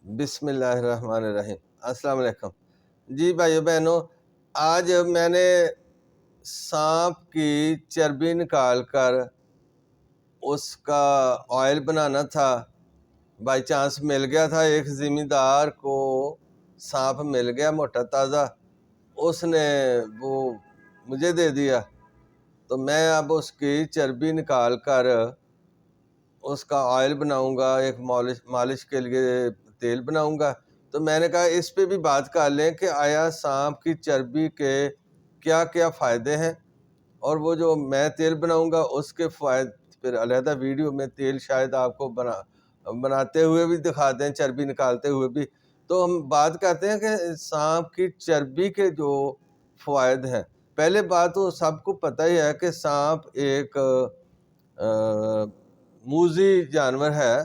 بسم اللہ الرحمن الرحیم۔ السلام علیکم جی بھائیو بہنوں، آج میں نے سانپ کی چربی نکال کر اس کا آئل بنانا تھا۔ بائی چانس مل گیا تھا، ایک زمیندار کو سانپ مل گیا موٹا تازہ، اس نے وہ مجھے دے دیا، تو میں اب اس کی چربی نکال کر اس کا آئل بناؤں گا، ایک مالش کے لیے تیل بناؤں گا۔ تو میں نے کہا اس پہ بھی بات کر لیں کہ آیا سانپ کی چربی کے کیا کیا فائدے ہیں، اور وہ جو میں تیل بناؤں گا اس کے فوائد پھر علیحدہ ویڈیو میں تیل شاید آپ کو بناتے ہوئے بھی دکھا دیں، چربی نکالتے ہوئے بھی۔ تو ہم بات کرتے ہیں کہ سانپ کی چربی کے جو فوائد ہیں۔ پہلے بات تو سب کو پتہ ہی ہے کہ سانپ ایک موذی جانور ہے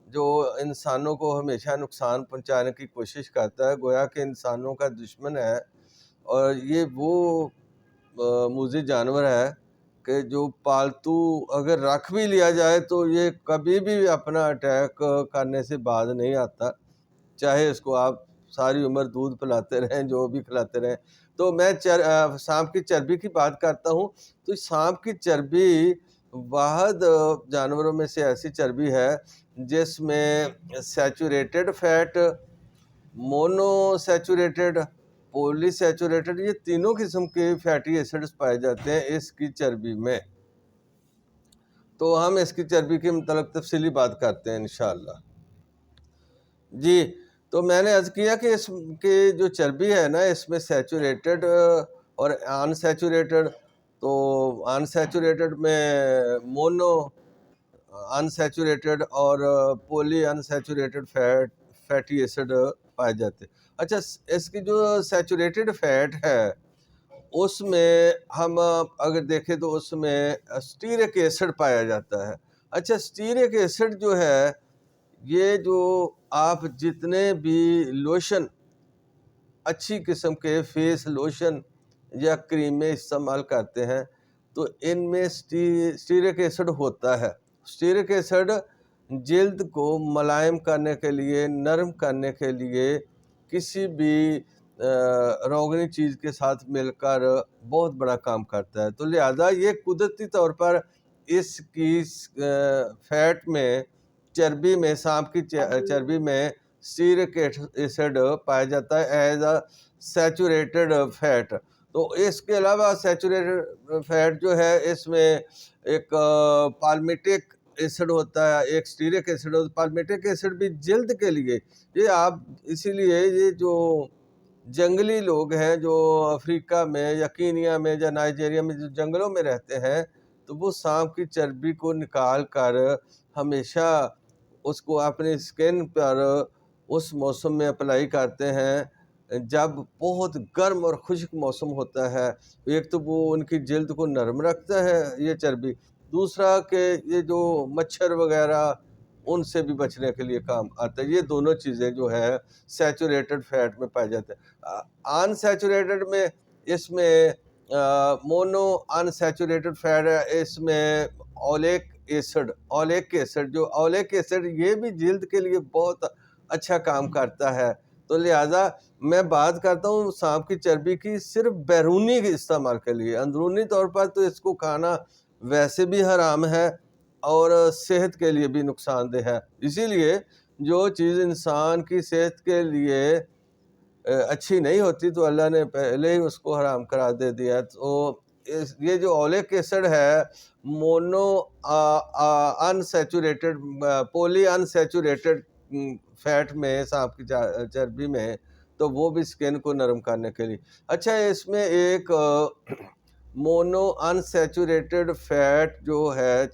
جو انسانوں کو ہمیشہ نقصان پہنچانے کی کوشش کرتا ہے، گویا کہ انسانوں کا دشمن ہے۔ اور یہ وہ موذی جانور ہے کہ جو پالتو اگر رکھ بھی لیا جائے تو یہ کبھی بھی اپنا اٹیک کرنے سے باز نہیں آتا، چاہے اس کو آپ ساری عمر دودھ پلاتے رہیں، جو بھی کھلاتے رہیں۔ تو میں سانپ کی چربی کی بات کرتا ہوں۔ تو سانپ کی چربی واحد جانوروں میں سے ایسی چربی ہے جس میں سیچوریٹڈ فیٹ، مونو سیچوریٹڈ، پولی سیچوریٹڈ، یہ تینوں قسم کے فیٹی ایسڈز پائے جاتے ہیں اس کی چربی میں۔ تو ہم اس کی چربی کے متعلق تفصیلی بات کرتے ہیں انشاءاللہ جی۔ تو میں نے عرض کیا کہ اس کی جو چربی ہے نا، اس میں سیچوریٹڈ اور ان سیچوریٹڈ، تو ان سیچوریٹڈ میں مونو ان سیچوریٹڈ اور پولی ان سیچوریٹڈ فیٹی ایسڈ پائے جاتے ہیں۔ اچھا، اس کی جو سیچوریٹڈ فیٹ ہے اس میں ہم اگر دیکھیں تو اس میں اسٹیرک ایسڈ پایا جاتا ہے۔ اچھا، اسٹیرک ایسڈ جو ہے، یہ جو آپ جتنے بھی لوشن، اچھی قسم کے فیس لوشن یا کریمیں استعمال کرتے ہیں تو ان میں اسٹیرک ایسڈ ہوتا ہے۔ اسٹیرک ایسڈ جلد کو ملائم کرنے کے لیے، نرم کرنے کے لیے کسی بھی روغنی چیز کے ساتھ مل کر بہت بڑا کام کرتا ہے۔ تو لہذا یہ قدرتی طور پر اس کی فیٹ میں، چربی میں، سانپ کی چربی میں اسٹیرک ایسڈ پایا جاتا ہے ایز اے سیچوریٹڈ فیٹ۔ تو اس کے علاوہ سیچوریٹڈ فیٹ جو ہے، اس میں ایک پالمیٹک ایسڈ ہوتا ہے، ایک اسٹیرک ایسڈ ہوتا ہے۔ پالمیٹک ایسڈ بھی جلد کے لیے، یہ آپ اسی لیے یہ جو جنگلی لوگ ہیں جو افریقہ میں یا کینیا میں یا نائجیریا میں جو جنگلوں میں رہتے ہیں، تو وہ سانپ کی چربی کو نکال کر ہمیشہ اس کو اپنی سکن پر اس موسم میں اپلائی کرتے ہیں جب بہت گرم اور خشک موسم ہوتا ہے۔ ایک تو وہ ان کی جلد کو نرم رکھتا ہے یہ چربی، دوسرا کہ یہ جو مچھر وغیرہ ان سے بھی بچنے کے لیے کام آتا ہے۔ یہ دونوں چیزیں جو ہے سیچوریٹڈ فیٹ میں پائے جاتے ہیں۔ ان سیچوریٹڈ میں، اس میں مونو ان سیچوریٹڈ فیٹ ہے، اس میں اولیک ایسڈ جو اولیک ایسڈ یہ بھی جلد کے لیے بہت اچھا کام کرتا ہے۔ تو لہٰذا میں بات کرتا ہوں سانپ کی چربی کی صرف بیرونی استعمال کے لیے، اندرونی طور پر تو اس کو کھانا ویسے بھی حرام ہے اور صحت کے لیے بھی نقصان دہ ہے۔ اسی لیے جو چیز انسان کی صحت کے لیے اچھی نہیں ہوتی تو اللہ نے پہلے ہی اس کو حرام قرار دے دیا۔ تو یہ جو اولیک ایسڈ ہے، مونو ان سیچوریٹڈ، پولی ان سیچوریٹڈ فیٹ میں، سانپ کی چربی میں، تو وہ بھی سکن کو نرم کرنے کے لیے۔ اچھا، اس میں ایک مونو ان سیچوریٹڈ فیٹ جو ہے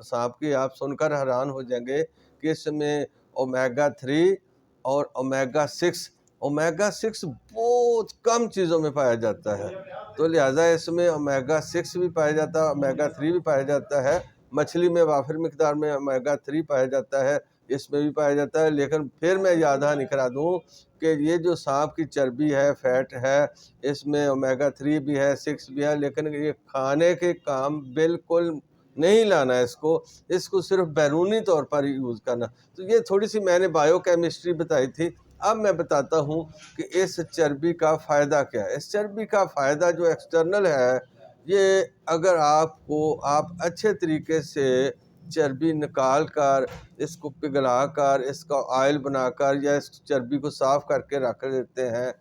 سانپ کی، آپ سن کر حیران ہو جائیں گے کہ اس میں اومیگا 3 اور اومیگا 6، اومیگا 6 بہت کم چیزوں میں پایا جاتا ہے۔ تو لہٰذا اس میں اومیگا 6 بھی پایا جاتا ہے، اومیگا 3 بھی پایا جاتا ہے۔ مچھلی میں وافر مقدار میں اومیگا 3 پایا جاتا ہے، اس میں بھی پایا جاتا ہے۔ لیکن پھر میں یاد دہانی کرا دوں کہ یہ جو سانپ کی چربی ہے، فیٹ ہے، اس میں اومیگا 3 بھی ہے، 6 بھی ہے، لیکن یہ کھانے کے کام بالکل نہیں لانا ہے اس کو صرف بیرونی طور پر یوز کرنا۔ تو یہ تھوڑی سی میں نے بایو کیمسٹری بتائی تھی۔ اب میں بتاتا ہوں کہ اس چربی کا فائدہ کیا ہے۔ اس چربی کا فائدہ جو ایکسٹرنل ہے، یہ اگر آپ اچھے طریقے سے چربی نکال کر اس کو پگھلا کر اس کا آئل بنا کر یا اس چربی کو صاف کر کے رکھ دیتے ہیں،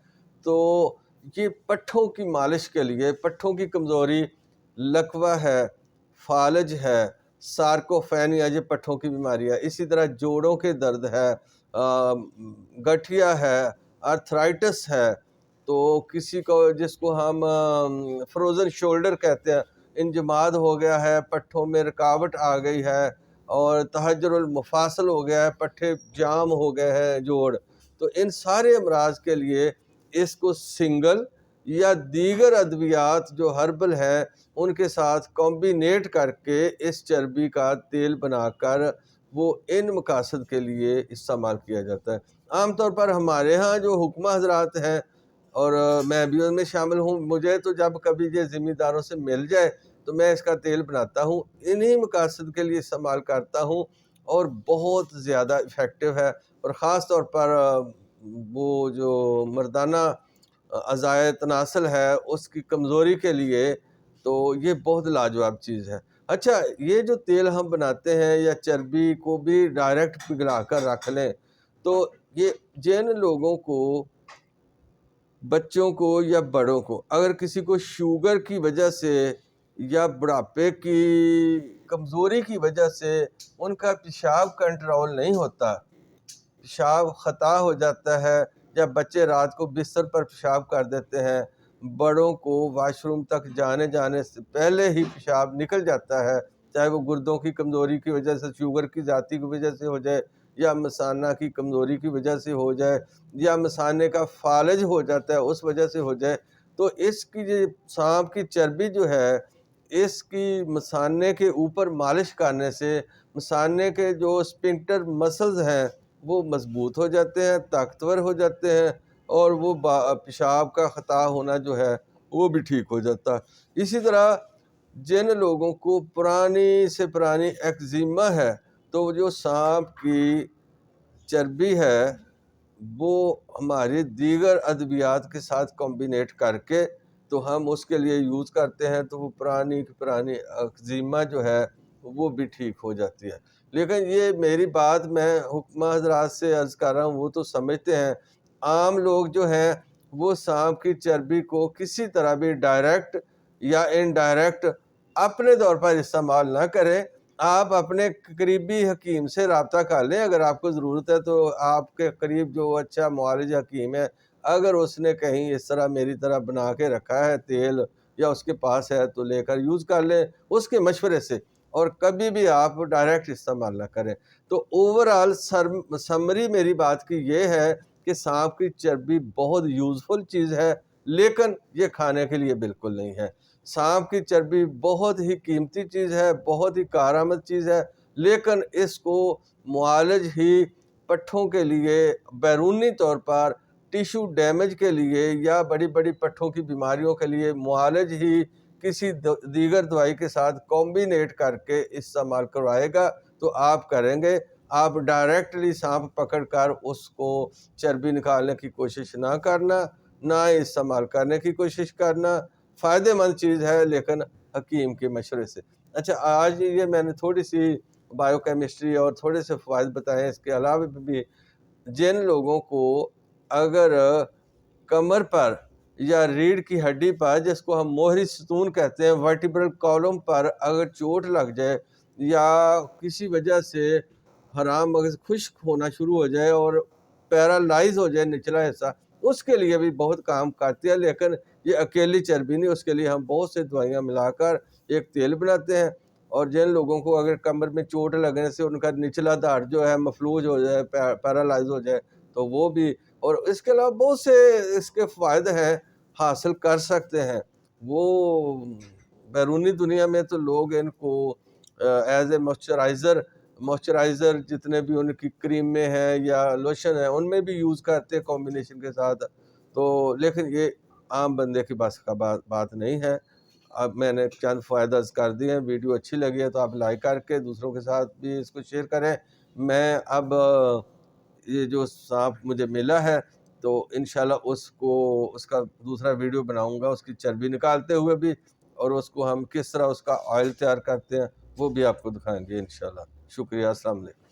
تو یہ پٹھوں کی مالش کے لیے، پٹھوں کی کمزوری، لکوہ ہے، فالج ہے، سارکوفینیا یہ پٹھوں کی بیماری ہے، اسی طرح جوڑوں کے درد ہے، گٹھیا ہے، آرتھرائٹس ہے، تو کسی کو جس کو ہم فروزن شولڈر کہتے ہیں، انجماد ہو گیا ہے، پٹھوں میں رکاوٹ آ گئی ہے، اور تحجر المفاصل ہو گیا ہے، پٹھے جام ہو گئے ہیں جوڑ، تو ان سارے امراض کے لیے اس کو سنگل یا دیگر ادویات جو ہربل ہیں ان کے ساتھ کمبینیٹ کر کے اس چربی کا تیل بنا کر وہ ان مقاصد کے لیے استعمال کیا جاتا ہے۔ عام طور پر ہمارے ہاں جو حکمہ حضرات ہیں، اور میں بھی ان میں شامل ہوں، مجھے تو جب کبھی یہ ذمہ داروں سے مل جائے تو میں اس کا تیل بناتا ہوں، انہی مقاصد کے لیے استعمال کرتا ہوں، اور بہت زیادہ افیکٹو ہے۔ اور خاص طور پر وہ جو مردانہ اعضائے تناسل ہے اس کی کمزوری کے لیے تو یہ بہت لاجواب چیز ہے۔ اچھا، یہ جو تیل ہم بناتے ہیں یا چربی کو بھی ڈائریکٹ پگھلا کر رکھ لیں، تو یہ جن لوگوں کو، بچوں کو یا بڑوں کو، اگر کسی کو شوگر کی وجہ سے یا بڑھاپے کی کمزوری کی وجہ سے ان کا پیشاب کنٹرول نہیں ہوتا، پیشاب خطا ہو جاتا ہے، یا بچے رات کو بستر پر پیشاب کر دیتے ہیں، بڑوں کو واش روم تک جانے سے پہلے ہی پیشاب نکل جاتا ہے، چاہے وہ گردوں کی کمزوری کی وجہ سے، شوگر کی ذاتی کی وجہ سے ہو جائے، یا مثانہ کی کمزوری کی وجہ سے ہو جائے، یا مثانے کا فالج ہو جاتا ہے اس وجہ سے ہو جائے، تو اس کی جو سانپ کی چربی جو ہے، اس کی مثانے کے اوپر مالش کرنے سے مثانے کے جو اسپنکٹر مسلز ہیں وہ مضبوط ہو جاتے ہیں، طاقتور ہو جاتے ہیں، اور وہ پیشاب کا خطا ہونا جو ہے وہ بھی ٹھیک ہو جاتا ہے۔ اسی طرح جن لوگوں کو پرانی سے پرانی ایکزیما ہے، تو جو سانپ کی چربی ہے وہ ہماری دیگر ادویات کے ساتھ کمبینیٹ کر کے تو ہم اس کے لیے یوز کرتے ہیں، تو وہ پرانی ایکزیما جو ہے وہ بھی ٹھیک ہو جاتی ہے۔ لیکن یہ میری بات میں حکمہ حضرات سے عرض کر رہا ہوں، وہ تو سمجھتے ہیں، عام لوگ جو ہیں وہ سانپ کی چربی کو کسی طرح بھی ڈائریکٹ یا انڈائریکٹ اپنے طور پر استعمال نہ کریں۔ آپ اپنے قریبی حکیم سے رابطہ کر لیں، اگر آپ کو ضرورت ہے تو آپ کے قریب جو اچھا معالج حکیم ہے، اگر اس نے کہیں اس طرح میری طرح بنا کے رکھا ہے تیل یا اس کے پاس ہے تو لے کر یوز کر لیں اس کے مشورے سے، اور کبھی بھی آپ ڈائریکٹ استعمال نہ کریں۔ تو اوورآل سمری میری بات کی یہ ہے کہ سانپ کی چربی بہت یوزفل چیز ہے، لیکن یہ کھانے کے لیے بالکل نہیں ہے۔ سانپ کی چربی بہت ہی قیمتی چیز ہے، بہت ہی کارآمد چیز ہے، لیکن اس کو معالج ہی پٹھوں کے لیے بیرونی طور پر ٹیشو ڈیمیج کے لیے یا بڑی بڑی پٹھوں کی بیماریوں کے لیے معالج ہی کسی دیگر دوائی کے ساتھ کمبینیٹ کر کے استعمال کروائے گا تو آپ کریں گے۔ آپ ڈائریکٹلی سانپ پکڑ کر اس کو چربی نکالنے کی کوشش نہ کرنا، نہ استعمال کرنے کی کوشش کرنا۔ فائدہ مند چیز ہے لیکن حکیم کے مشورے سے۔ اچھا، آج یہ میں نے تھوڑی سی بایو کیمسٹری اور تھوڑے سے فوائد بتائے ہیں، اس کے علاوہ بھی جن لوگوں کو اگر کمر پر یا ریڑھ کی ہڈی پر، جس کو ہم موہری ستون کہتے ہیں، ورٹیبرل کالم پر اگر چوٹ لگ جائے یا کسی وجہ سے حرام مغز خشک ہونا شروع ہو جائے اور پیرالائز ہو جائے نچلا حصہ، اس کے لیے بھی بہت کام کرتی ہے، لیکن یہ اکیلی چربی نہیں، اس کے لیے ہم بہت سے دوائیاں ملا کر ایک تیل بناتے ہیں۔ اور جن لوگوں کو اگر کمر میں چوٹ لگنے سے ان کا نچلا دھڑ جو ہے مفلوج ہو جائے، پیرالائز ہو جائے، تو وہ بھی، اور اس کے علاوہ بہت سے اس کے فوائد ہیں، حاصل کر سکتے ہیں وہ۔ بیرونی دنیا میں تو لوگ ان کو ایز اے موئسچرائزر جتنے بھی ان کی کریمیں ہیں یا لوشن ہیں ان میں بھی یوز کرتے ہیں کمبینیشن کے ساتھ، تو لیکن یہ عام بندے کی بس کا بات نہیں ہے۔ اب میں نے چند فوائد عرض کر دیے ہیں. ویڈیو اچھی لگی ہے تو آپ لائک کر کے دوسروں کے ساتھ بھی اس کو شیئر کریں. میں اب یہ جو سانپ مجھے ملا ہے تو انشاءاللہ اس کا دوسرا ویڈیو بناؤں گا، اس کی چربی نکالتے ہوئے بھی، اور اس کو ہم کس طرح اس کا آئل تیار کرتے ہیں وہ بھی آپ کو دکھائیں گے انشاءاللہ. شکریہ، السلام علیکم.